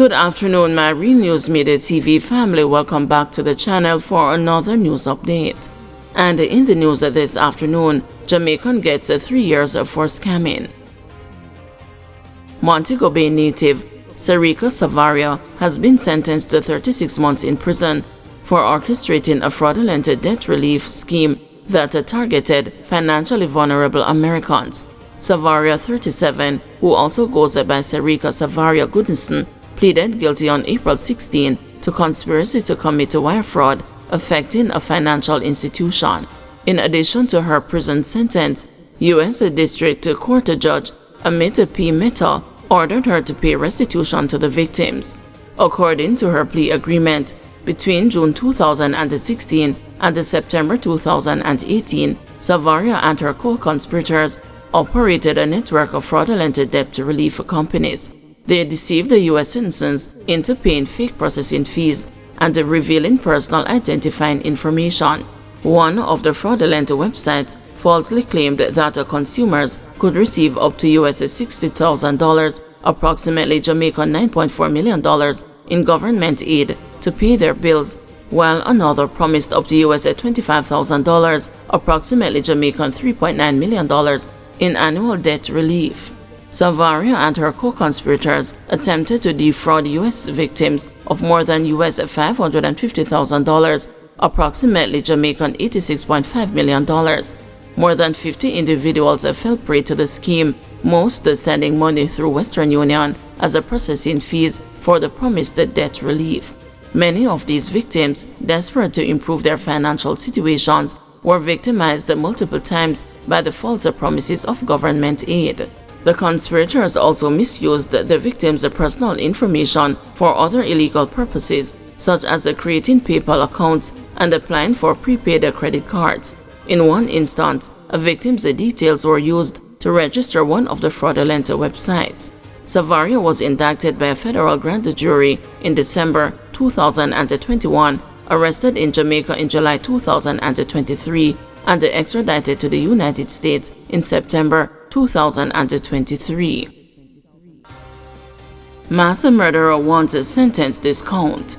Good afternoon, my Real News Midday TV family. Welcome back to the channel for another news update. And in the news this afternoon, Jamaican gets 3 years for scamming. Montego Bay native Sarika Savaria has been sentenced to 36 months in prison for orchestrating a fraudulent debt relief scheme that targeted financially vulnerable Americans. Savaria, 37, who also goes by Sarika Savaria Goodnson, pleaded guilty on April 16 to conspiracy to commit wire fraud affecting a financial institution. In addition to her prison sentence, U.S. District Court Judge Amit P. Mehta ordered her to pay restitution to the victims. According to her plea agreement, between June 2016 and September 2018, Savaria and her co-conspirators operated a network of fraudulent debt relief companies. They deceived the U.S. citizens into paying fake processing fees and revealing personal identifying information. One of the fraudulent websites falsely claimed that consumers could receive up to US $60,000, approximately Jamaican $9.4 million, in government aid to pay their bills, while another promised up to US $25,000, approximately Jamaican $3.9 million, in annual debt relief. Savaria and her co-conspirators attempted to defraud U.S. victims of more than US $550,000, approximately Jamaican $86.5 million. More than 50 individuals fell prey to the scheme, most sending money through Western Union as a processing fees for the promised debt relief. Many of these victims, desperate to improve their financial situations, were victimized multiple times by the false promises of government aid. The conspirators also misused the victims' personal information for other illegal purposes, such as creating PayPal accounts and applying for prepaid credit cards. In one instance, a victim's details were used to register one of the fraudulent websites. Savaria was indicted by a federal grand jury in December 2021, arrested in Jamaica in July 2023, and extradited to the United States in September 2023. Mass murderer wants a sentence discount.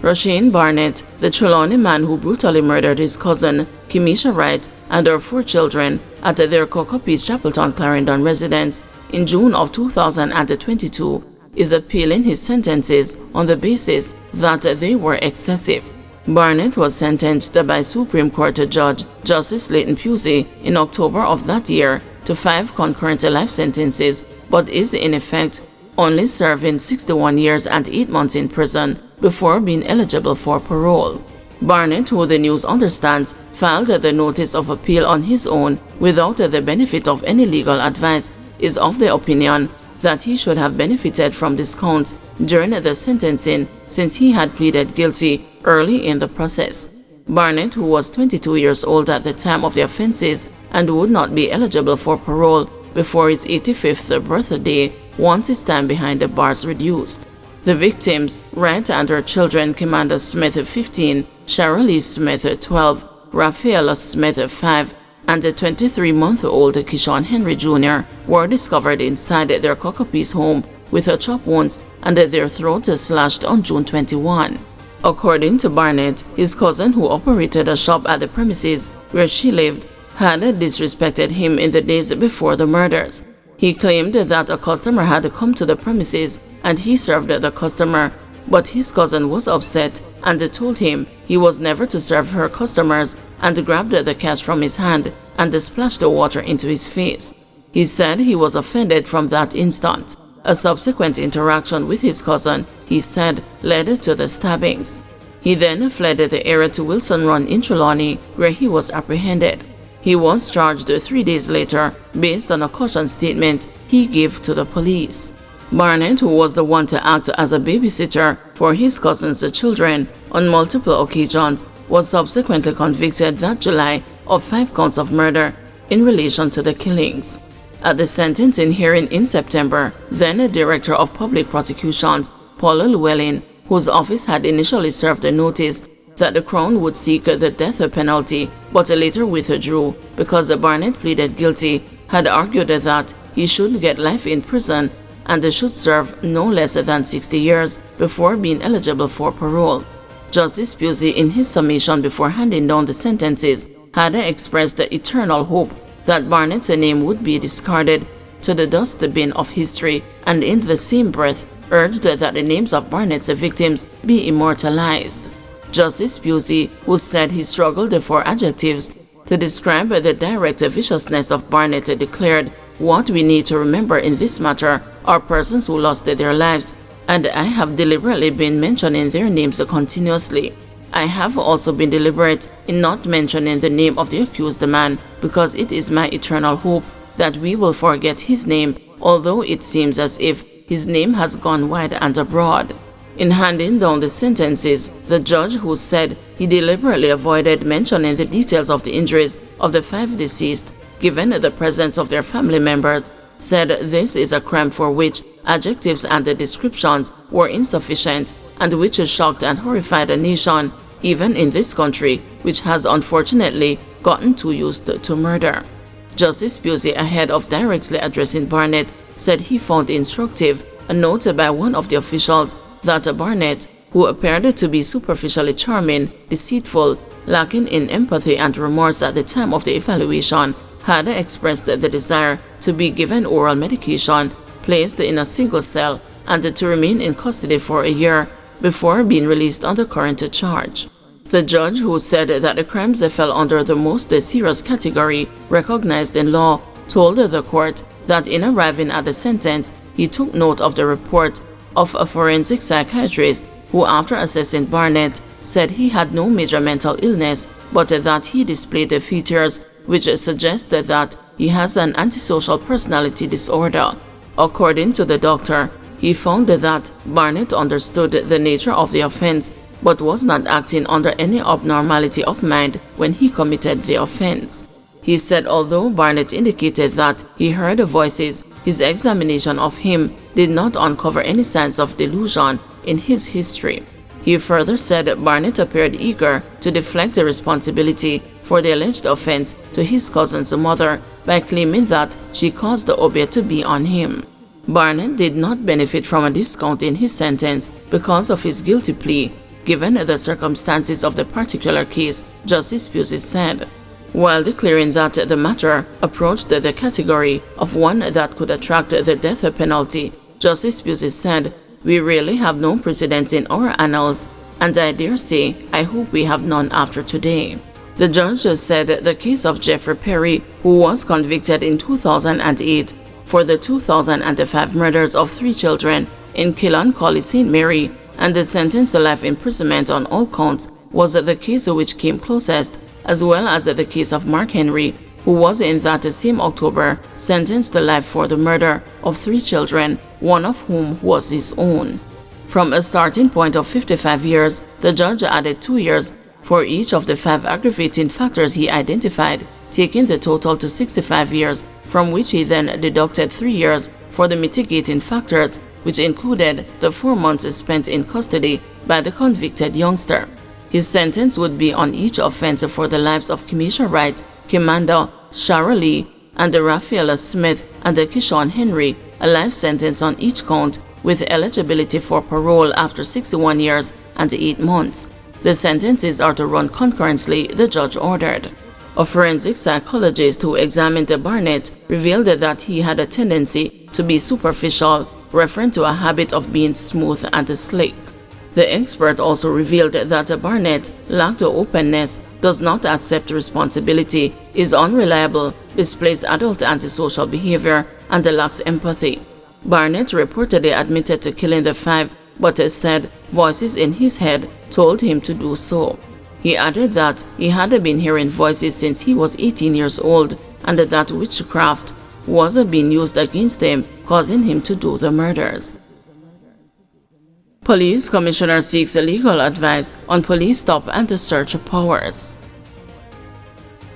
Roshane Barnett, the Trelawney man who brutally murdered his cousin, Kimisha Wright, and her 4 children at their Cocopies Chapeltown Clarendon residence in June of 2022, is appealing his sentences on the basis that they were excessive. Barnett was sentenced by Supreme Court Judge Justice Leighton Pusey in October of that year to 5 concurrent life sentences, but is in effect only serving 61 years and 8 months in prison before being eligible for parole. Barnett, who the news understands, filed the notice of appeal on his own without the benefit of any legal advice, is of the opinion that he should have benefited from discounts during the sentencing since he had pleaded guilty early in the process. Barnett, who was 22 years old at the time of the offenses and would not be eligible for parole before his 85th birthday, wants his time behind the bars reduced. The victims, Wright and her children, Commander Smith, 15, Cheryl Lee Smith, 12, Rafaela Smith, 5, and the 23-month-old Kishon Henry Jr. were discovered inside their Cocopies home with chop wounds and their throats slashed on June 21. According to Barnett, his cousin, who operated a shop at the premises where she lived, had disrespected him in the days before the murders. He claimed that a customer had come to the premises and he served the customer, but his cousin was upset and told him he was never to serve her customers and grabbed the cash from his hand and splashed the water into his face. He said he was offended from that instant. A subsequent interaction with his cousin, he said, led to the stabbings. He then fled the area to Wilson Run in Trelawney, where he was apprehended. He was charged 3 days later based on a caution statement he gave to the police. Barnett, who was the one to act as a babysitter for his cousin's children on multiple occasions, was subsequently convicted that July of 5 counts of murder in relation to the killings. At the sentencing hearing in September, then Director of Public Prosecutions, Paula Llewellyn, whose office had initially served a notice that the Crown would seek the death penalty but later withdrew because Barnett pleaded guilty, had argued that he should get life in prison and they should serve no less than 60 years before being eligible for parole. Justice Pusey, in his summation before handing down the sentences, had expressed the eternal hope that Barnett's name would be discarded to the dustbin of history, and in the same breath urged that the names of Barnett's victims be immortalized. Justice Pusey, who said he struggled for adjectives to describe the direct viciousness of Barnett, declared, "What we need to remember in this matter are persons who lost their lives, and I have deliberately been mentioning their names continuously. I have also been deliberate in not mentioning the name of the accused man, because it is my eternal hope that we will forget his name, although it seems as if his name has gone wide and abroad." In handing down the sentences, the judge, who said he deliberately avoided mentioning the details of the injuries of the 5 deceased, given the presence of their family members, said this is a crime for which adjectives and the descriptions were insufficient, and which shocked and horrified the nation, even in this country, which has unfortunately gotten too used to murder. Justice Pusey, ahead of directly addressing Barnett, said he found instructive a note by one of the officials that Barnett, who appeared to be superficially charming, deceitful, lacking in empathy and remorse at the time of the evaluation, had expressed the desire to be given oral medication, placed in a single cell, and to remain in custody for a year before being released on the current charge. The judge, who said that the crimes fell under the most serious category recognized in law, told the court that in arriving at the sentence, he took note of the report of a forensic psychiatrist who, after assessing Barnett, said he had no major mental illness, but that he displayed the features which suggested that he has an antisocial personality disorder. According to the doctor, he found that Barnett understood the nature of the offense, but was not acting under any abnormality of mind when he committed the offense. He said although Barnett indicated that he heard voices, his examination of him did not uncover any signs of delusion in his history. He further said Barnett appeared eager to deflect the responsibility for the alleged offense to his cousin's mother by claiming that she caused the obeah to be on him. Barnett did not benefit from a discount in his sentence because of his guilty plea, given the circumstances of the particular case, Justice Pusey said. While declaring that the matter approached the category of one that could attract the death penalty, Justice Pusey said, "We really have no precedents in our annals, and I dare say I hope we have none after today." The judge said the case of Jeffrey Perry, who was convicted in 2008 for the 2005 murders of 3 children in Killancally, St. Mary, and sentenced to life imprisonment on all counts, was the case which came closest, as well as the case of Mark Henry, who was in that same October sentenced to life for the murder of 3 children, one of whom was his own. From a starting point of 55 years, the judge added 2 years for each of the 5 aggravating factors he identified, taking the total to 65 years, from which he then deducted 3 years for the mitigating factors, which included the 4 months spent in custody by the convicted youngster. His sentence would be on each offense for the lives of Kamisha Wright, Kimanda, Shara Lee, and Raphaela Smith and Kishon Henry, a life sentence on each count, with eligibility for parole after 61 years and 8 months. The sentences are to run concurrently, the judge ordered. A forensic psychologist who examined Barnett revealed that he had a tendency to be superficial, referring to a habit of being smooth and slick. The expert also revealed that Barnett lacked openness, does not accept responsibility, is unreliable, displays adult antisocial behavior, and lacks empathy. Barnett reportedly admitted to killing the 5, but said voices in his head told him to do so. He added that he had been hearing voices since he was 18 years old, and that witchcraft was being used against him, causing him to do the murders. Police Commissioner seeks legal advice on police stop and search powers.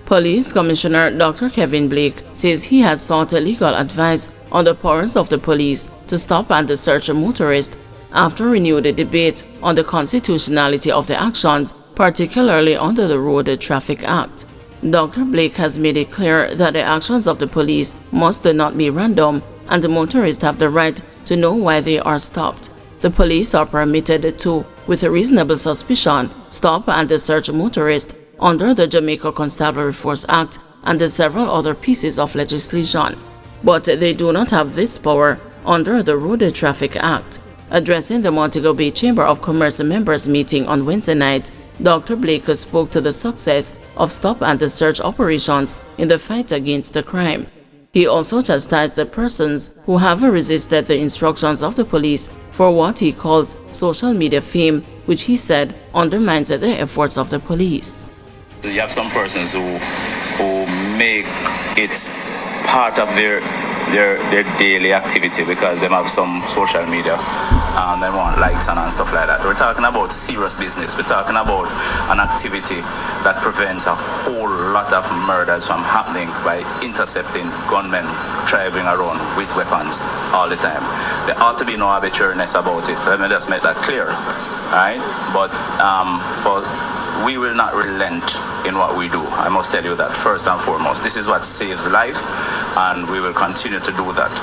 Police Commissioner Dr. Kevin Blake says he has sought legal advice on the powers of the police to stop and search motorists after renewed debate on the constitutionality of the actions, particularly under the Road Traffic Act. Dr. Blake has made it clear that the actions of the police must not be random, and motorists have the right to know why they are stopped. The police are permitted to, with a reasonable suspicion, stop and search motorists under the Jamaica Constabulary Force Act and the several other pieces of legislation. But they do not have this power under the Road Traffic Act. Addressing the Montego Bay Chamber of Commerce members meeting on Wednesday night, Dr. Blake spoke to the success of stop and search operations in the fight against the crime. He also chastised the persons who have resisted the instructions of the police for what he calls social media fame, which he said undermines the efforts of the police. You have some persons who make it part of their daily activity because they have some social media and they want likes and stuff like that. We're talking about serious business. We're talking about an activity that prevents a whole lot of murders from happening by intercepting gunmen driving around with weapons all the time. There ought to be no arbitrariness about it. Let me just make that clear. Alright? But we will not relent in what we do. I must tell you that first and foremost. This is what saves life, and we will continue to do that.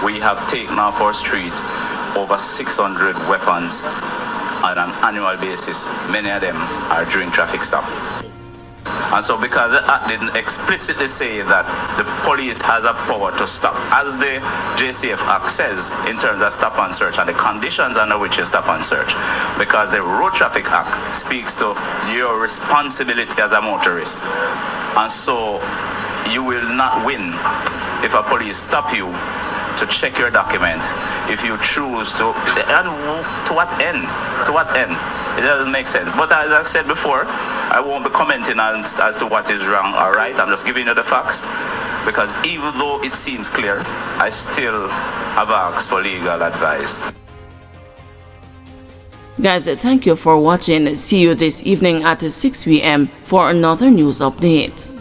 We have taken off our street over 600 weapons on an annual basis. Many of them are during traffic stop. And so because the act didn't explicitly say that the police has a power to stop, as the JCF Act says in terms of stop and search and the conditions under which you stop and search, because the Road Traffic Act speaks to your responsibility as a motorist. And so you will not win if a police stop you to check your document if you choose to. And to what end? To what end? It doesn't make sense. But as I said before, I won't be commenting as to what is wrong or right. I'm just giving you the facts, because even though it seems clear, I still have asked for legal advice. Guys, thank you for watching. See you this evening at 6 p.m. for another news update.